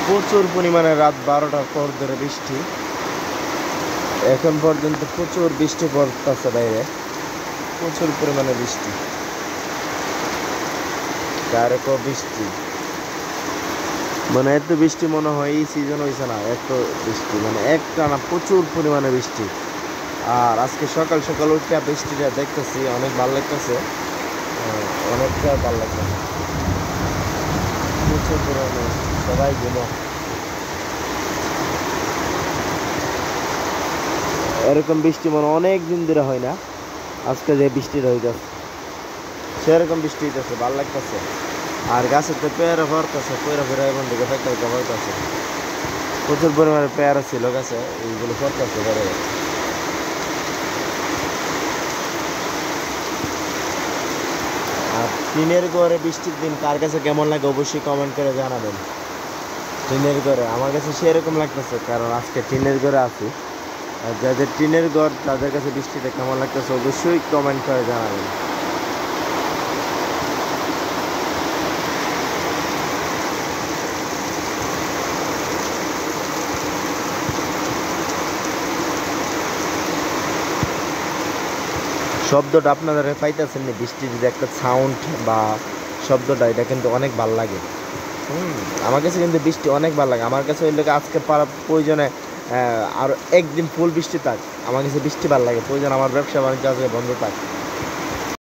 প্রচুর পরিমাণে রাত 12টার পর ধরে বৃষ্টি, এখন পর্যন্ত প্রচুর বৃষ্টি পড়তেছে বাইরে, প্রচুর পরিমাণে বৃষ্টি, ডাইরেক্ট বৃষ্টি, মানে এত বৃষ্টি মনে হয় এই সিজন হয়েছে না, এত বৃষ্টি মানে একটানা প্রচুর পরিমাণে বৃষ্টি। আর আজকে সকাল সকাল উঠে বৃষ্টিটা দেখতেছি, অনেক ভালো লাগতেছে, অনেকটা ভালো লাগতেছে, প্রচুর পরিমাণে সবাই ঘুমো। এরকম বৃষ্টি মনে অনেক দিন ধরে হয় না, আজকে যে বৃষ্টিটা হইতেছে সেরকম বৃষ্টি হইতেছে, ভালো লাগতেছে। আর গাছের তো পেয়ারা ভরতেছে, পেয়ারা ফেরা এখন দিকে ফেঁকা ভরতেছে, প্রচুর পরিমাণে পেয়ারা ছিল গাছে, এইগুলো ভরতেছে বেড়ে। আর টিনের ঘরে বৃষ্টির দিন কার কাছে কেমন লাগে অবশ্যই কমেন্ট করে জানাবেন। টিনের ঘরে আমার কাছে সেরকম লাগতেছে, কারণ আজকে টিনের ঘরে আছি। আর যাদের টিনের ঘর তাদের কাছে বৃষ্টিটা কেমন লাগতেছে অবশ্যই কমেন্ট করে জানাবেন। শব্দটা আপনারা পাইতেছেন না, বৃষ্টির যে একটা সাউন্ড বা শব্দটা, এটা কিন্তু অনেক ভালো লাগে। আমার কাছে কিন্তু বৃষ্টি অনেক ভালো লাগে। আমার কাছে ওই লোক আজকে পারা প্রয়োজনে আরও একদিন ফুল বৃষ্টি থাক, আমার কাছে বৃষ্টি ভালো লাগে, প্রয়োজন আমার ব্যবসা বাণিজ্য আজকে বন্ধ থাক।